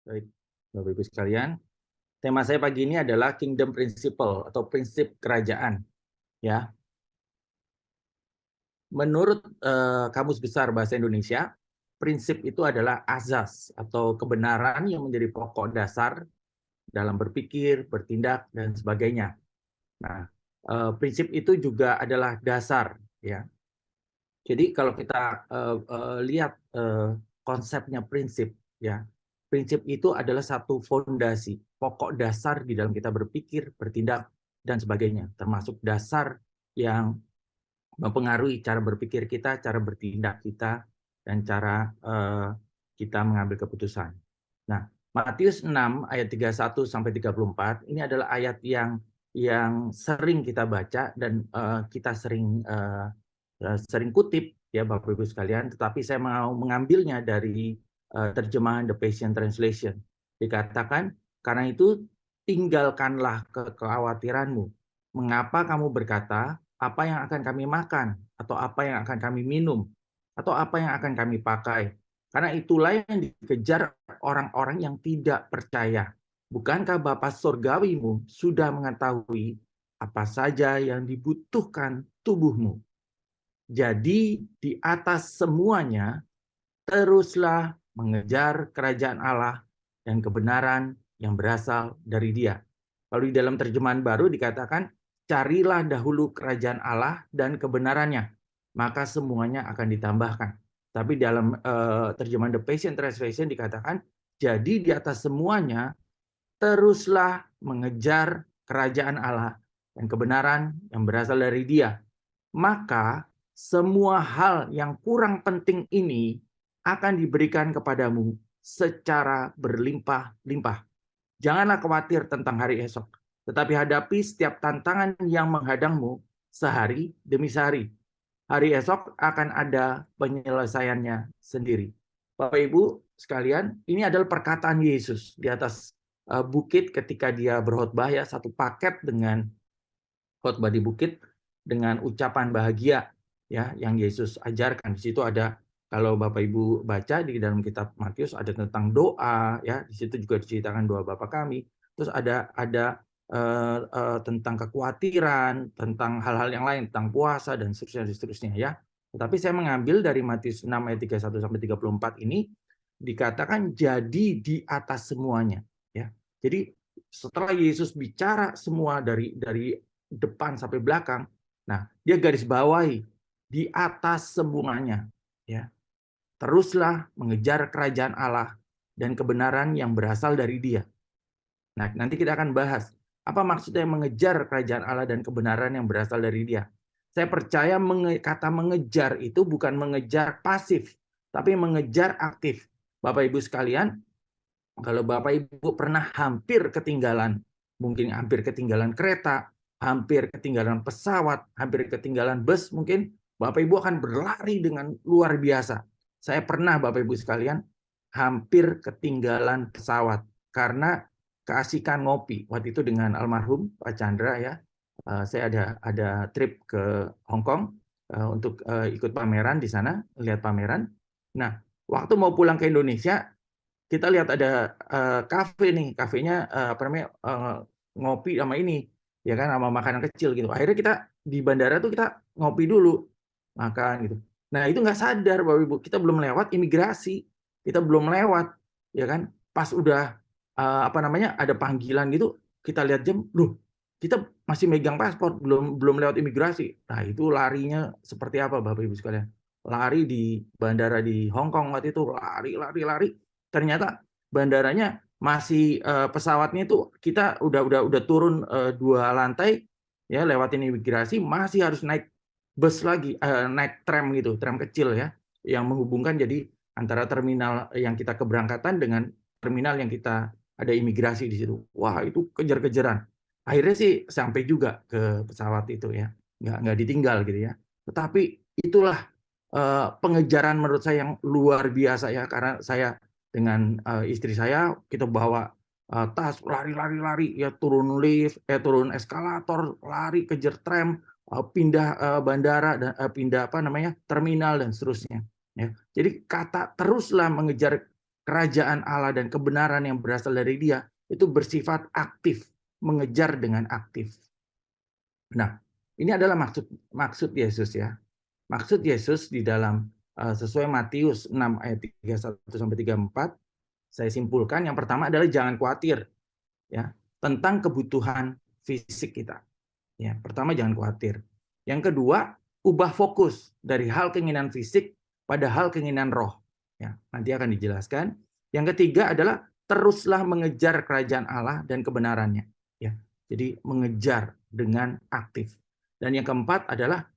Baik, Bapak Ibu sekalian, tema saya pagi ini adalah Kingdom Principle atau prinsip kerajaan. Ya, menurut Kamus Besar Bahasa Indonesia, prinsip itu adalah azas atau kebenaran yang menjadi pokok dasar dalam berpikir, bertindak, dan sebagainya. Nah, prinsip itu juga adalah dasar. Ya, jadi kalau kita lihat konsepnya prinsip, ya, prinsip itu adalah satu fondasi, pokok dasar di dalam kita berpikir, bertindak, dan sebagainya, termasuk dasar yang mempengaruhi cara berpikir kita, cara bertindak kita, dan cara kita mengambil keputusan. Nah, Matius 6 ayat 31 sampai 34 ini adalah ayat yang sering kita baca dan kita sering kutip ya Bapak Ibu sekalian, tetapi saya mau mengambilnya dari terjemahan The Passion Translation. Dikatakan, karena itu tinggalkanlah kekhawatiranmu. Mengapa kamu berkata, apa yang akan kami makan, atau apa yang akan kami minum, atau apa yang akan kami pakai? Karena itulah yang dikejar orang-orang yang tidak percaya. Bukankah Bapa Surgawimu sudah mengetahui apa saja yang dibutuhkan tubuhmu? Jadi di atas semuanya, teruslah mengejar kerajaan Allah dan kebenaran yang berasal dari Dia. Lalu di dalam terjemahan baru dikatakan, carilah dahulu kerajaan Allah dan kebenarannya, maka semuanya akan ditambahkan. Tapi dalam terjemahan The Passion Translation dikatakan, jadi di atas semuanya, teruslah mengejar kerajaan Allah dan kebenaran yang berasal dari Dia. Maka semua hal yang kurang penting ini akan diberikan kepadamu secara berlimpah-limpah. Janganlah khawatir tentang hari esok, tetapi hadapi setiap tantangan yang menghadangmu sehari demi sehari. Hari esok akan ada penyelesaiannya sendiri. Bapak Ibu sekalian, ini adalah perkataan Yesus di atas bukit ketika dia berkhotbah, ya, satu paket dengan khotbah di bukit dengan ucapan bahagia, ya, yang Yesus ajarkan. Di situ ada, kalau Bapak Ibu baca di dalam kitab Matius, ada tentang doa, ya, di situ juga diceritakan doa Bapa kami. Terus ada tentang kekhawatiran, tentang hal-hal yang lain, tentang puasa dan seterusnya, ya. Tetapi saya mengambil dari Matius 6 ayat 31 sampai 34 ini, dikatakan jadi di atas semuanya, ya. Jadi setelah Yesus bicara semua dari depan sampai belakang, nah dia garis bawahi di atas semuanya, ya. Teruslah mengejar kerajaan Allah dan kebenaran yang berasal dari Dia. Nah, nanti kita akan bahas apa maksudnya mengejar kerajaan Allah dan kebenaran yang berasal dari Dia. Saya percaya kata mengejar itu bukan mengejar pasif, tapi mengejar aktif. Bapak Ibu sekalian, kalau Bapak Ibu pernah hampir ketinggalan, mungkin hampir ketinggalan kereta, hampir ketinggalan pesawat, hampir ketinggalan bus, mungkin Bapak Ibu akan berlari dengan luar biasa. Saya pernah, Bapak Ibu sekalian, hampir ketinggalan pesawat karena keasikan ngopi. Waktu itu dengan almarhum Pak Chandra, ya. Saya ada trip ke Hong Kong untuk ikut pameran di sana, lihat pameran. Nah, waktu mau pulang ke Indonesia, kita lihat ada kafe nih, kafenya ngopi sama ini, ya kan, sama makanan kecil gitu. Akhirnya kita di bandara tuh kita ngopi dulu, makan gitu. Nah, itu nggak sadar Bapak Ibu, kita belum lewat imigrasi, kita belum lewat, ya kan. Pas udah ada panggilan gitu, kita lihat jam, loh, kita masih megang paspor, belum lewat imigrasi. Nah, itu larinya seperti apa Bapak Ibu sekalian? Lari di bandara di Hong Kong waktu itu, lari. Ternyata bandaranya masih pesawatnya itu kita udah turun 2 lantai, ya, lewatin imigrasi, masih harus naik bus lagi, naik tram gitu, tram kecil, ya, yang menghubungkan jadi antara terminal yang kita keberangkatan dengan terminal yang kita ada imigrasi di situ. Wah, itu kejar-kejaran. Akhirnya sih sampai juga ke pesawat itu, ya, nggak ditinggal gitu, ya. Tetapi itulah pengejaran menurut saya yang luar biasa, ya, karena saya dengan istri saya, kita bawa tas, lari, ya, turun lift, turun eskalator, lari kejar tram, pindah bandara dan pindah terminal dan seterusnya, ya. Jadi kata teruslah mengejar kerajaan Allah dan kebenaran yang berasal dari Dia itu bersifat aktif, mengejar dengan aktif. Nah, ini adalah maksud Yesus ya. Maksud Yesus di dalam sesuai Matius 6 ayat 31 sampai 34, saya simpulkan yang pertama adalah jangan khawatir ya tentang kebutuhan fisik kita. Ya, pertama jangan khawatir. Yang kedua, ubah fokus dari hal keinginan fisik pada hal keinginan roh. Ya, nanti akan dijelaskan. Yang ketiga adalah teruslah mengejar kerajaan Allah dan kebenarannya. Ya, jadi mengejar dengan aktif. Dan yang keempat adalah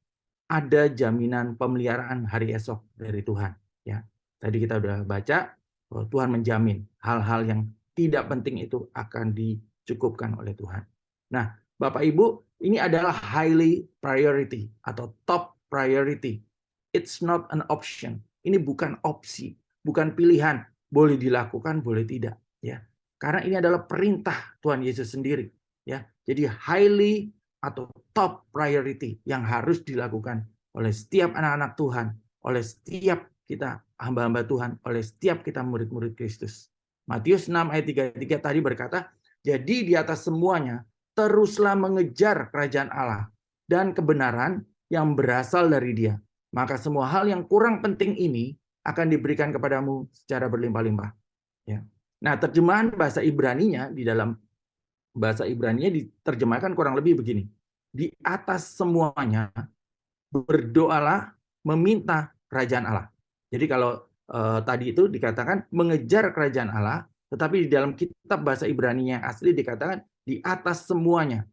ada jaminan pemeliharaan hari esok dari Tuhan. Ya, tadi kita sudah baca bahwa Tuhan menjamin hal-hal yang tidak penting itu akan dicukupkan oleh Tuhan. Nah, Bapak Ibu, ini adalah highly priority atau top priority. It's not an option. Ini bukan opsi, bukan pilihan. Boleh dilakukan, boleh tidak. Ya, karena ini adalah perintah Tuhan Yesus sendiri. Ya, jadi highly atau top priority yang harus dilakukan oleh setiap anak-anak Tuhan, oleh setiap kita hamba-hamba Tuhan, oleh setiap kita murid-murid Kristus. Matius 6 ayat 33 tadi berkata, jadi di atas semuanya teruslah mengejar kerajaan Allah dan kebenaran yang berasal dari Dia. Maka semua hal yang kurang penting ini akan diberikan kepadamu secara berlimpah-limpah. Ya. Nah, terjemahan bahasa Ibrani-nya di dalam bahasa Ibrani-nya diterjemahkan kurang lebih begini. Di atas semuanya berdoalah meminta kerajaan Allah. Jadi kalau tadi itu dikatakan mengejar kerajaan Allah, tetapi di dalam kitab bahasa Ibrani-nya asli dikatakan di atas semuanya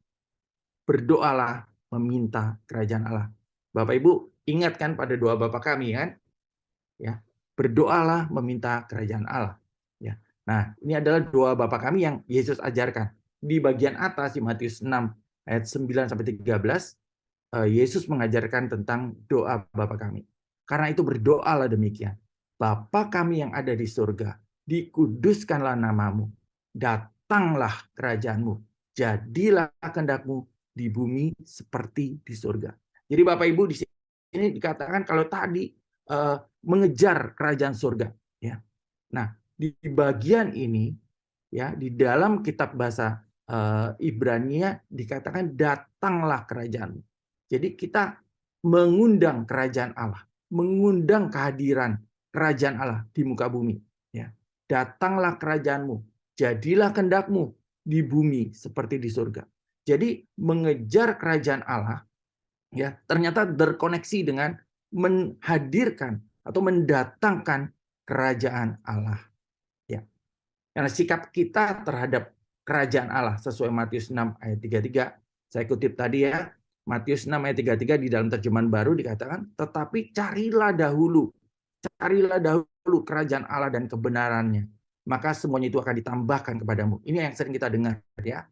berdoalah meminta kerajaan Allah. Bapak Ibu ingatkan pada doa Bapa kami kan? Ya, berdoalah meminta kerajaan Allah. Ya. Nah, ini adalah doa Bapa kami yang Yesus ajarkan. Di bagian atas di Matius 6 ayat 9 sampai 13, Yesus mengajarkan tentang doa Bapa kami. Karena itu berdoalah demikian. Bapa kami yang ada di surga, dikuduskanlah namamu. Datanglah kerajaanmu. Jadilah kehendakmu di bumi seperti di surga. Jadi Bapak Ibu di sini dikatakan kalau tadi mengejar kerajaan surga. Ya. Nah, di bagian ini ya di dalam kitab bahasa Ibrani-nya dikatakan datanglah kerajaanmu. Jadi kita mengundang kerajaan Allah, mengundang kehadiran kerajaan Allah di muka bumi. Ya. Datanglah kerajaanmu, jadilah kehendakmu di bumi seperti di surga. Jadi mengejar kerajaan Allah ya ternyata terkoneksi dengan menghadirkan atau mendatangkan kerajaan Allah. Ya. Karena sikap kita terhadap kerajaan Allah sesuai Matius 6 ayat 33, saya kutip tadi ya, Matius 6 ayat 33 di dalam terjemahan baru dikatakan, tetapi carilah dahulu kerajaan Allah dan kebenarannya, maka semuanya itu akan ditambahkan kepadamu. Ini yang sering kita dengar ya.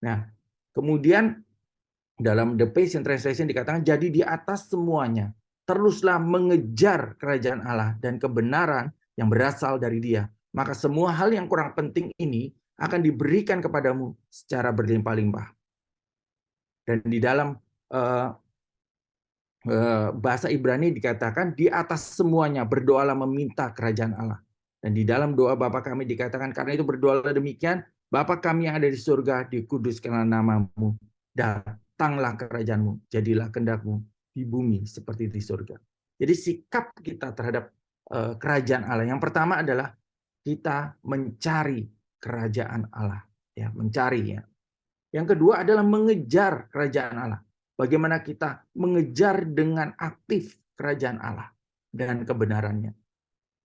Nah, kemudian dalam The Passion Translation dikatakan, jadi di atas semuanya teruslah mengejar kerajaan Allah dan kebenaran yang berasal dari Dia. Maka semua hal yang kurang penting ini akan diberikan kepadamu secara berlimpah-limpah. Dan di dalam bahasa Ibrani dikatakan, di atas semuanya berdoalah meminta kerajaan Allah. Dan di dalam doa Bapa kami dikatakan, karena itu berdoalah demikian, Bapa kami yang ada di surga, dikuduskanlah namamu. Datanglah kerajaanmu, jadilah kehendakmu di bumi seperti di surga. Jadi sikap kita terhadap kerajaan Allah yang pertama adalah kita mencari kerajaan Allah, ya, mencari ya. Yang kedua adalah mengejar kerajaan Allah. Bagaimana kita mengejar dengan aktif kerajaan Allah dan kebenarannya.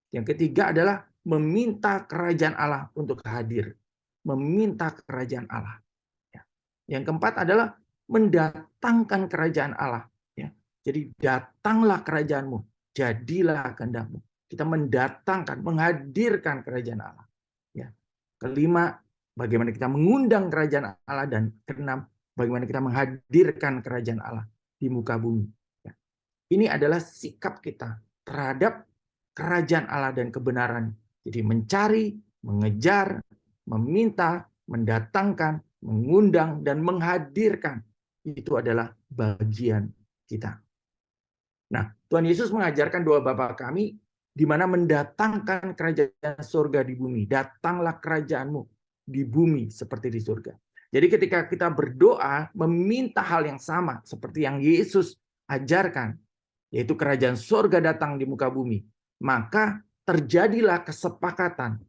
Yang ketiga adalah meminta kerajaan Allah untuk hadir, meminta kerajaan Allah. Yang keempat adalah mendatangkan kerajaan Allah. Ya. Jadi datanglah kerajaanmu, jadilah kehendakmu. Kita mendatangkan, menghadirkan kerajaan Allah. Ya. Kelima, bagaimana kita mengundang kerajaan Allah, dan keenam, bagaimana kita menghadirkan kerajaan Allah di muka bumi. Ya. Ini adalah sikap kita terhadap kerajaan Allah dan kebenaran. Jadi mencari, mengejar, meminta, mendatangkan, mengundang, dan menghadirkan. Itu adalah bagian kita. Nah, Tuhan Yesus mengajarkan doa Bapa kami di mana mendatangkan kerajaan surga di bumi. Datanglah kerajaanmu di bumi seperti di surga. Jadi ketika kita berdoa meminta hal yang sama seperti yang Yesus ajarkan, yaitu kerajaan surga datang di muka bumi, maka terjadilah kesepakatan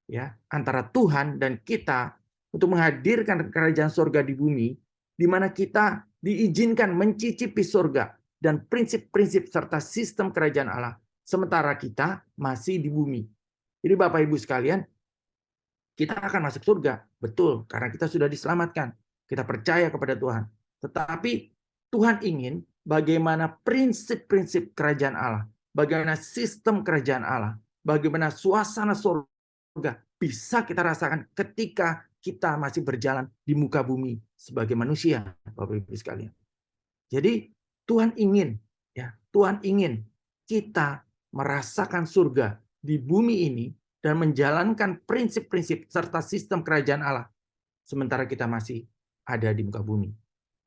ya antara Tuhan dan kita untuk menghadirkan kerajaan surga di bumi, di mana kita diizinkan mencicipi surga dan prinsip-prinsip serta sistem kerajaan Allah, sementara kita masih di bumi. Jadi Bapak Ibu sekalian, kita akan masuk surga, betul, karena kita sudah diselamatkan. Kita percaya kepada Tuhan. Tetapi Tuhan ingin bagaimana prinsip-prinsip kerajaan Allah, bagaimana sistem kerajaan Allah, bagaimana suasana surga bisa kita rasakan ketika kita masih berjalan di muka bumi sebagai manusia, Bapak Ibu sekalian. Jadi Tuhan ingin, ya, Tuhan ingin kita merasakan surga di bumi ini dan menjalankan prinsip-prinsip serta sistem kerajaan Allah sementara kita masih ada di muka bumi.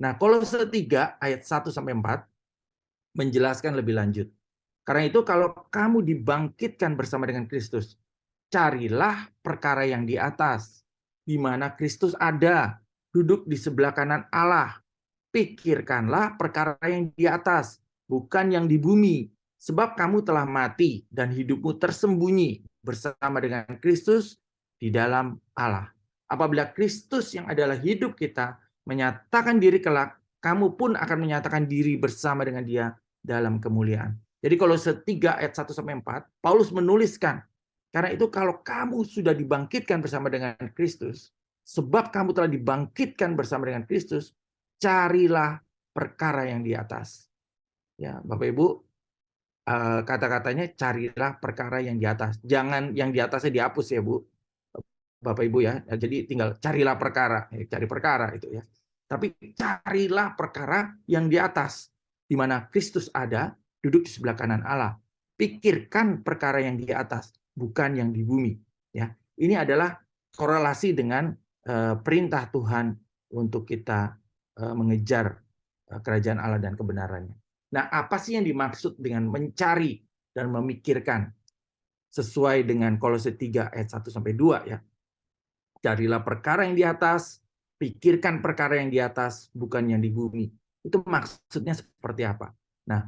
Nah, Kolose 3 ayat 1 sampai 4 menjelaskan lebih lanjut. Karena itu kalau kamu dibangkitkan bersama dengan Kristus, carilah perkara yang di atas, di mana Kristus ada, duduk di sebelah kanan Allah. Pikirkanlah perkara yang di atas, bukan yang di bumi. Sebab kamu telah mati dan hidupmu tersembunyi bersama dengan Kristus di dalam Allah. Apabila Kristus yang adalah hidup kita menyatakan diri kelak, kamu pun akan menyatakan diri bersama dengan Dia dalam kemuliaan. Jadi kalau 3 ayat 1 sampai 4, Paulus menuliskan, karena itu kalau kamu sudah dibangkitkan bersama dengan Kristus, sebab kamu telah dibangkitkan bersama dengan Kristus, carilah perkara yang di atas. Ya, Bapak Ibu, kata-katanya carilah perkara yang di atas. Jangan yang di atasnya dihapus ya, Bu. Bapak Ibu ya. Jadi tinggal carilah perkara, cari perkara itu ya. Tapi carilah perkara yang di atas, di mana Kristus ada, duduk di sebelah kanan Allah. Pikirkan perkara yang di atas, bukan yang di bumi. Ya, ini adalah korelasi dengan perintah Tuhan untuk kita mengejar kerajaan Allah dan kebenarannya. Nah, apa sih yang dimaksud dengan mencari dan memikirkan sesuai dengan Kolose 3 ayat 1 sampai 2 ya. Carilah perkara yang di atas, pikirkan perkara yang di atas, bukan yang di bumi. Itu maksudnya seperti apa? Nah,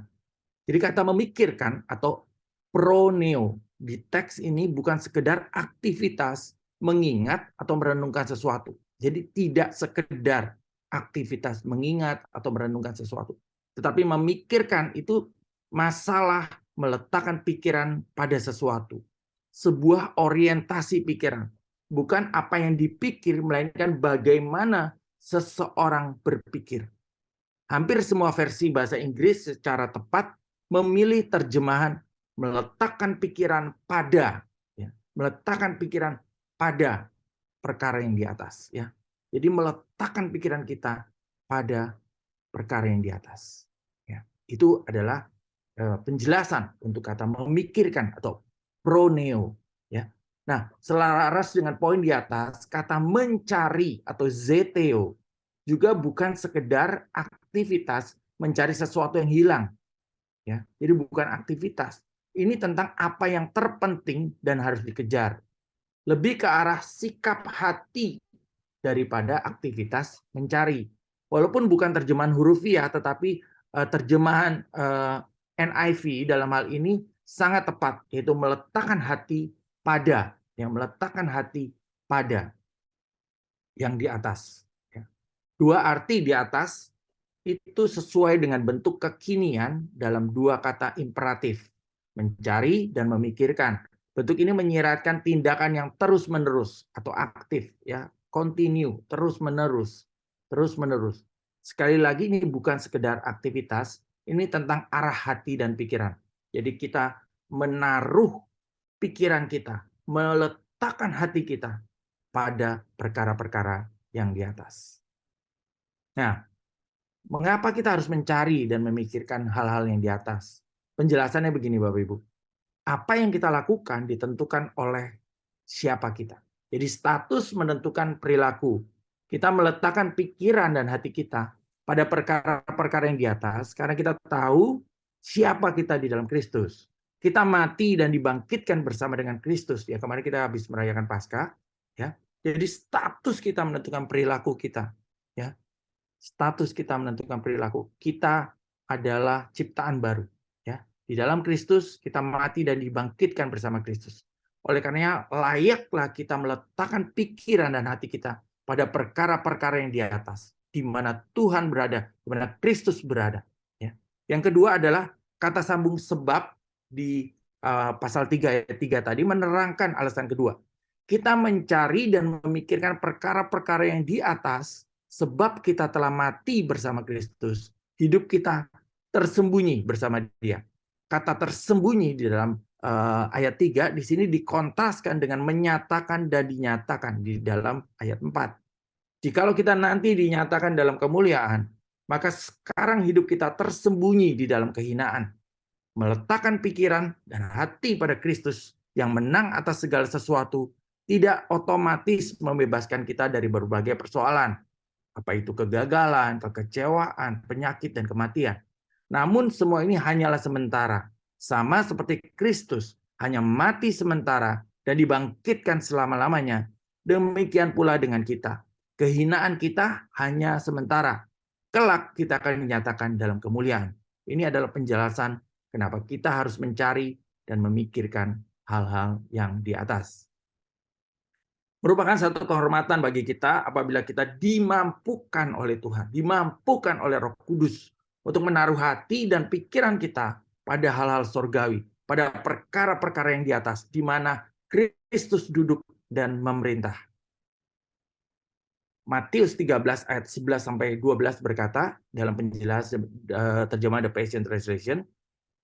jadi kata memikirkan atau proneo di teks ini bukan sekedar aktivitas mengingat atau merenungkan sesuatu. Jadi tidak sekedar aktivitas mengingat atau merenungkan sesuatu. Tetapi memikirkan itu masalah meletakkan pikiran pada sesuatu. Sebuah orientasi pikiran. Bukan apa yang dipikir, melainkan bagaimana seseorang berpikir. Hampir semua versi bahasa Inggris secara tepat memilih terjemahan meletakkan pikiran pada, ya, meletakkan pikiran pada perkara yang di atas. Ya. Jadi meletakkan pikiran kita pada perkara yang di atas. Ya. Itu adalah penjelasan untuk kata memikirkan atau proneo. Ya. Nah, selaras dengan poin di atas, kata mencari atau zeteo juga bukan sekedar aktivitas mencari sesuatu yang hilang. Ya, jadi bukan aktivitas. Ini tentang apa yang terpenting dan harus dikejar. Lebih ke arah sikap hati daripada aktivitas mencari. Walaupun bukan terjemahan hurufiah, tetapi terjemahan NIV dalam hal ini sangat tepat, yaitu meletakkan hati pada, yang meletakkan hati pada yang di atas. Dua arti di atas itu sesuai dengan bentuk kekinian dalam dua kata imperatif, mencari dan memikirkan. Bentuk ini menyiratkan tindakan yang terus-menerus atau aktif, ya, continue, terus-menerus, terus-menerus. Sekali lagi ini bukan sekedar aktivitas, ini tentang arah hati dan pikiran. Jadi kita menaruh pikiran kita, meletakkan hati kita pada perkara-perkara yang di atas. Nah, mengapa kita harus mencari dan memikirkan hal-hal yang di atas? Penjelasannya begini Bapak Ibu. Apa yang kita lakukan ditentukan oleh siapa kita. Jadi status menentukan perilaku. Kita meletakkan pikiran dan hati kita pada perkara-perkara yang di atas karena kita tahu siapa kita di dalam Kristus. Kita mati dan dibangkitkan bersama dengan Kristus. Ya, kemarin kita habis merayakan Paskah, ya. Jadi status kita menentukan perilaku kita, ya. Status kita menentukan perilaku. Kita adalah ciptaan baru, ya. Di dalam Kristus kita mati dan dibangkitkan bersama Kristus. Oleh karenanya layaklah kita meletakkan pikiran dan hati kita pada perkara-perkara yang di atas, di mana Tuhan berada, di mana Kristus berada, ya. Yang kedua adalah kata sambung sebab di pasal 3 ayat 3 tadi menerangkan alasan kedua. Kita mencari dan memikirkan perkara-perkara yang di atas sebab kita telah mati bersama Kristus. Hidup kita tersembunyi bersama Dia. Kata tersembunyi di dalam ayat 3 di sini dikontraskan dengan menyatakan dan dinyatakan di dalam ayat 4. Jikalau kita nanti dinyatakan dalam kemuliaan, maka sekarang hidup kita tersembunyi di dalam kehinaan. Meletakkan pikiran dan hati pada Kristus yang menang atas segala sesuatu tidak otomatis membebaskan kita dari berbagai persoalan. Apa itu kegagalan, kekecewaan, penyakit, dan kematian. Namun semua ini hanyalah sementara. Sama seperti Kristus hanya mati sementara dan dibangkitkan selama-lamanya. Demikian pula dengan kita. Kehinaan kita hanya sementara. Kelak kita akan dinyatakan dalam kemuliaan. Ini adalah penjelasan kenapa kita harus mencari dan memikirkan hal-hal yang di atas. Merupakan satu kehormatan bagi kita apabila kita dimampukan oleh Tuhan, dimampukan oleh Roh Kudus untuk menaruh hati dan pikiran kita pada hal-hal surgawi, pada perkara-perkara yang di atas, di mana Kristus duduk dan memerintah. Matius 13 ayat 11 sampai 12 berkata dalam penjelasan terjemahan The Passion Translation,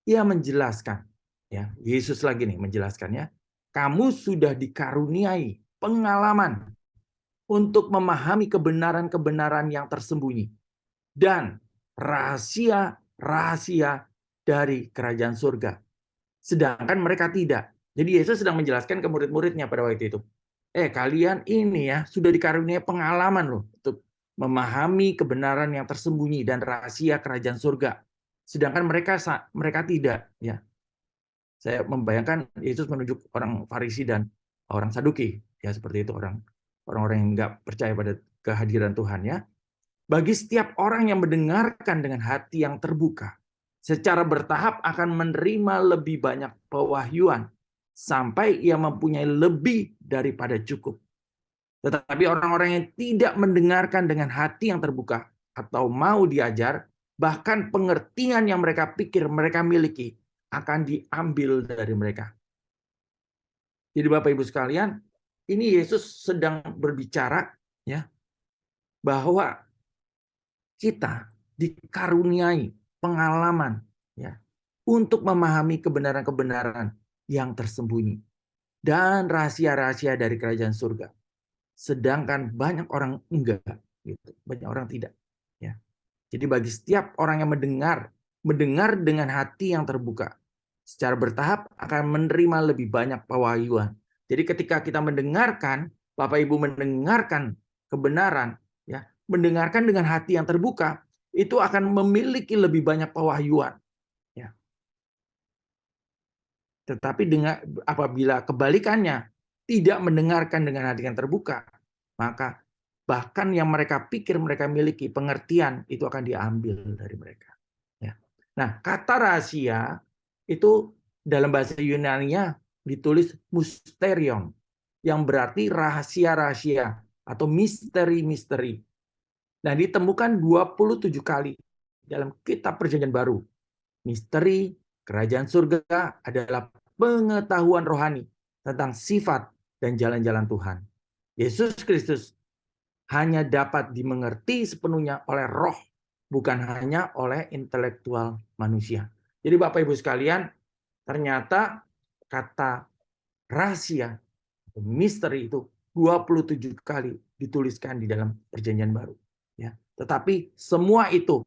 ia menjelaskan, ya, Yesus lagi nih menjelaskannya, kamu sudah dikaruniai pengalaman untuk memahami kebenaran-kebenaran yang tersembunyi dan rahasia-rahasia dari kerajaan surga. Sedangkan mereka tidak. Jadi Yesus sedang menjelaskan ke murid-muridnya pada waktu itu. Kalian ini ya sudah dikaruniai pengalaman loh untuk memahami kebenaran yang tersembunyi dan rahasia kerajaan surga. Sedangkan mereka tidak, ya. Saya membayangkan Yesus menunjuk orang Farisi dan orang Saduki, ya seperti itu, orang-orang yang nggak percaya pada kehadiran Tuhan, ya. Bagi setiap orang yang mendengarkan dengan hati yang terbuka, secara bertahap akan menerima lebih banyak pewahyuan sampai ia mempunyai lebih daripada cukup. Tetapi orang-orang yang tidak mendengarkan dengan hati yang terbuka atau mau diajar, bahkan pengertian yang mereka pikir mereka miliki akan diambil dari mereka. Jadi Bapak Ibu sekalian, ini Yesus sedang berbicara, ya, bahwa kita dikaruniai pengalaman, ya, untuk memahami kebenaran-kebenaran yang tersembunyi dan rahasia-rahasia dari kerajaan surga. Sedangkan banyak orang enggak, gitu. Banyak orang tidak, ya. Jadi bagi setiap orang yang mendengar dengan hati yang terbuka, secara bertahap akan menerima lebih banyak pewahyuan. Jadi ketika kita mendengarkan, Bapak Ibu mendengarkan kebenaran, ya, mendengarkan dengan hati yang terbuka, itu akan memiliki lebih banyak pewahyuan, ya. Tetapi apabila kebalikannya, tidak mendengarkan dengan hati yang terbuka, maka bahkan yang mereka pikir mereka miliki, pengertian, itu akan diambil dari mereka. Ya. Nah, kata rahasia itu dalam bahasa Yunani-nya ditulis mysterion, yang berarti rahasia-rahasia atau misteri-misteri. Nah, ditemukan 27 kali dalam kitab Perjanjian Baru. Misteri kerajaan surga adalah pengetahuan rohani tentang sifat dan jalan-jalan Tuhan. Yesus Kristus hanya dapat dimengerti sepenuhnya oleh roh, bukan hanya oleh intelektual manusia. Jadi Bapak Ibu sekalian, ternyata kata rahasia, misteri itu 27 kali dituliskan di dalam Perjanjian Baru. Ya. Tetapi semua itu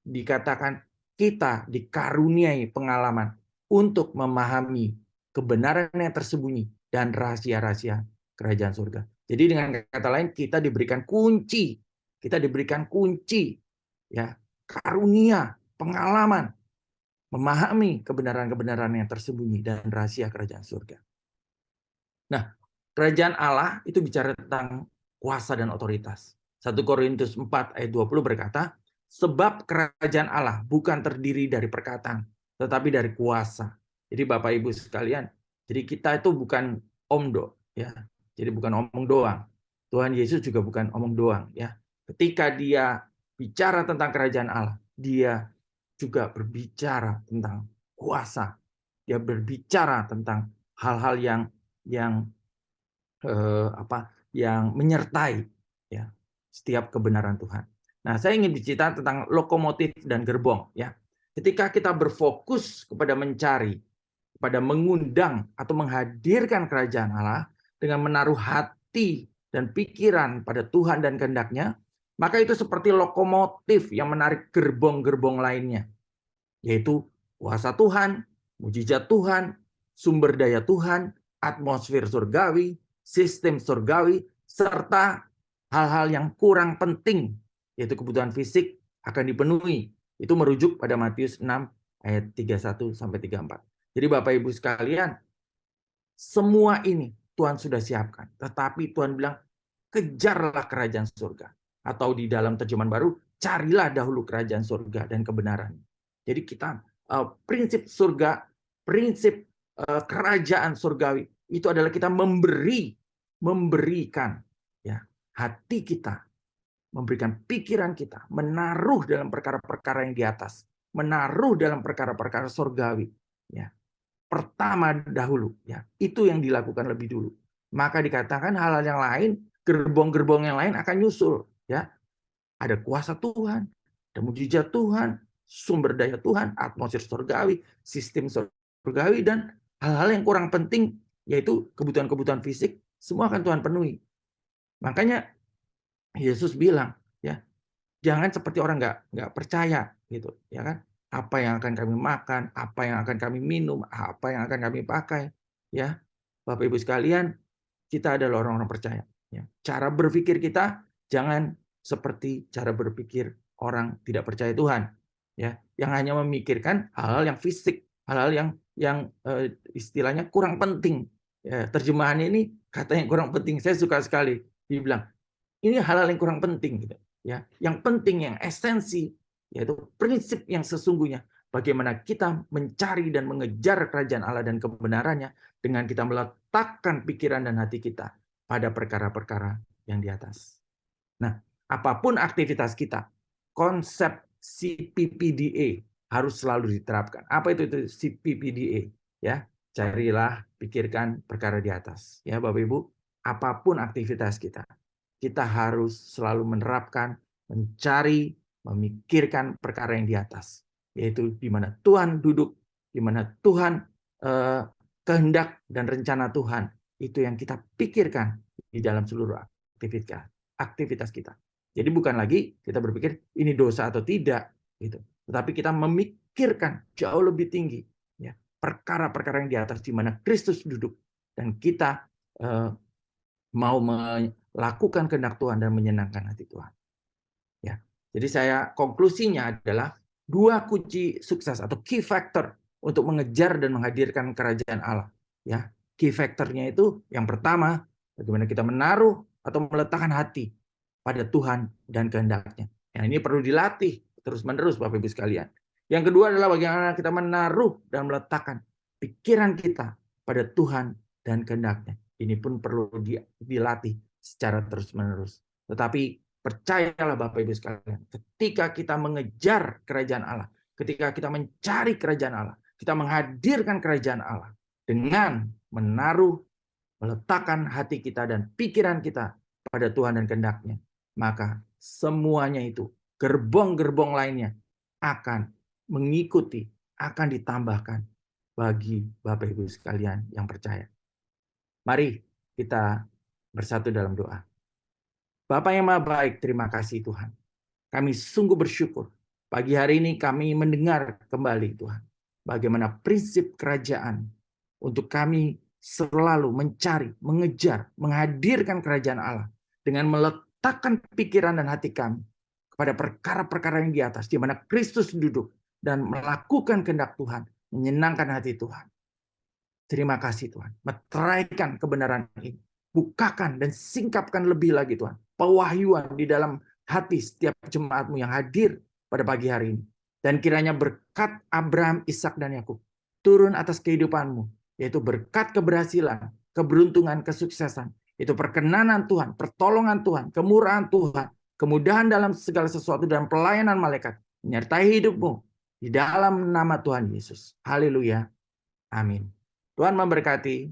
dikatakan kita dikaruniai pengalaman untuk memahami kebenaran yang tersembunyi dan rahasia-rahasia kerajaan surga. Jadi dengan kata lain kita diberikan kunci, ya, karunia, pengalaman memahami kebenaran-kebenaran yang tersembunyi dan rahasia kerajaan surga. Nah, kerajaan Allah itu bicara tentang kuasa dan otoritas. 1 Korintus 4 ayat 20 berkata, sebab kerajaan Allah bukan terdiri dari perkataan, tetapi dari kuasa. Jadi Bapak Ibu sekalian, jadi kita itu bukan omdo, ya. Jadi bukan omong doang. Tuhan Yesus juga bukan omong doang, ya. Ketika dia bicara tentang kerajaan Allah, dia juga berbicara tentang kuasa. Dia berbicara tentang hal-hal yang yang menyertai ya setiap kebenaran Tuhan. Nah, saya ingin bicara tentang lokomotif dan gerbong ya. Ketika kita berfokus kepada mencari, kepada mengundang atau menghadirkan kerajaan Allah dengan menaruh hati dan pikiran pada Tuhan dan kehendak-Nya, maka itu seperti lokomotif yang menarik gerbong-gerbong lainnya, yaitu kuasa Tuhan, mujizat Tuhan, sumber daya Tuhan, atmosfer surgawi, sistem surgawi, serta hal-hal yang kurang penting, yaitu kebutuhan fisik akan dipenuhi. Itu merujuk pada Matius 6 ayat 31 sampai 34. Jadi Bapak Ibu sekalian, semua ini Tuhan sudah siapkan. Tetapi Tuhan bilang, kejarlah kerajaan surga. Atau di dalam terjemahan baru, carilah dahulu kerajaan surga dan kebenaran. Jadi kita prinsip surga, prinsip kerajaan surgawi itu adalah kita memberikan ya hati kita, memberikan pikiran kita, menaruh dalam perkara-perkara yang di atas, menaruh dalam perkara-perkara surgawi. Ya, pertama dahulu, ya itu yang dilakukan lebih dulu. Maka dikatakan hal-hal yang lain, gerbong-gerbong yang lain akan nyusul. Ya, ada kuasa Tuhan, ada mujizat Tuhan, sumber daya Tuhan, atmosfer surgawi, sistem surgawi, dan hal-hal yang kurang penting, yaitu kebutuhan-kebutuhan fisik, semua akan Tuhan penuhi. Makanya Yesus bilang, ya jangan seperti orang nggak percaya, gitu, ya kan? Apa yang akan kami makan, apa yang akan kami minum, apa yang akan kami pakai, ya Bapak Ibu sekalian, kita adalah orang-orang percaya. Ya. Cara berpikir kita jangan seperti cara berpikir orang tidak percaya Tuhan, ya, yang hanya memikirkan hal-hal yang fisik, hal-hal yang istilahnya kurang penting. Ya, terjemahannya ini katanya kurang penting. Saya suka sekali. Dia bilang ini hal-hal yang kurang penting, gitu. Ya, yang penting, yang esensi, yaitu prinsip yang sesungguhnya. Bagaimana kita mencari dan mengejar kerajaan Allah dan kebenarannya dengan kita meletakkan pikiran dan hati kita pada perkara-perkara yang di atas. Nah, apapun aktivitas kita, konsep CPPDA harus selalu diterapkan. Apa itu CPPDA? Ya, carilah, pikirkan perkara di atas. Ya, Bapak Ibu, apapun aktivitas kita, kita harus selalu menerapkan, mencari, memikirkan perkara yang di atas, yaitu di mana Tuhan duduk, di mana Tuhan kehendak dan rencana Tuhan itu yang kita pikirkan di dalam seluruh aktivitas kita. Jadi bukan lagi kita berpikir ini dosa atau tidak, gitu. Tetapi kita memikirkan jauh lebih tinggi, ya, perkara-perkara yang di atas di mana Kristus duduk dan kita mau melakukan kehendak Tuhan dan menyenangkan hati Tuhan. Ya, jadi saya konklusinya adalah 2 kunci sukses atau key factor untuk mengejar dan menghadirkan kerajaan Allah. Ya, key factornya itu yang pertama, bagaimana kita menaruh atau meletakkan hati pada Tuhan dan kehendak-Nya. Yang ini perlu dilatih terus-menerus Bapak Ibu sekalian. Yang kedua adalah bagaimana kita menaruh dan meletakkan pikiran kita pada Tuhan dan kehendak-Nya. Ini pun perlu dilatih secara terus-menerus. Tetapi percayalah Bapak Ibu sekalian, ketika kita mengejar kerajaan Allah, ketika kita mencari kerajaan Allah, kita menghadirkan kerajaan Allah dengan menaruh, meletakkan hati kita dan pikiran kita pada Tuhan dan kehendak-Nya, maka semuanya itu, gerbong-gerbong lainnya akan mengikuti, akan ditambahkan bagi Bapak Ibu sekalian yang percaya. Mari kita bersatu dalam doa. Bapa yang Maha Baik, terima kasih Tuhan. Kami sungguh bersyukur. Pagi hari ini kami mendengar kembali Tuhan. Bagaimana prinsip kerajaan untuk kami selalu mencari, mengejar, menghadirkan kerajaan Allah. Dengan meletakkan pikiran dan hati kami kepada perkara-perkara yang di atas. Di mana Kristus duduk. dan melakukan kehendak Tuhan, menyenangkan hati Tuhan. Terima kasih Tuhan. Meteraikan kebenaran ini. Bukakan dan singkapkan lebih lagi Tuhan. Pewahyuan di dalam hati setiap jemaat-Mu yang hadir pada pagi hari ini. Dan kiranya berkat Abraham, Ishak, dan Yakub turun atas kehidupan-Mu. Yaitu berkat keberhasilan, keberuntungan, kesuksesan. Itu perkenanan Tuhan, pertolongan Tuhan, kemurahan Tuhan. Kemudahan dalam segala sesuatu dan pelayanan malaikat. Menyertai hidup-Mu. Di dalam nama Tuhan Yesus. Haleluya. Amin. Tuhan memberkati.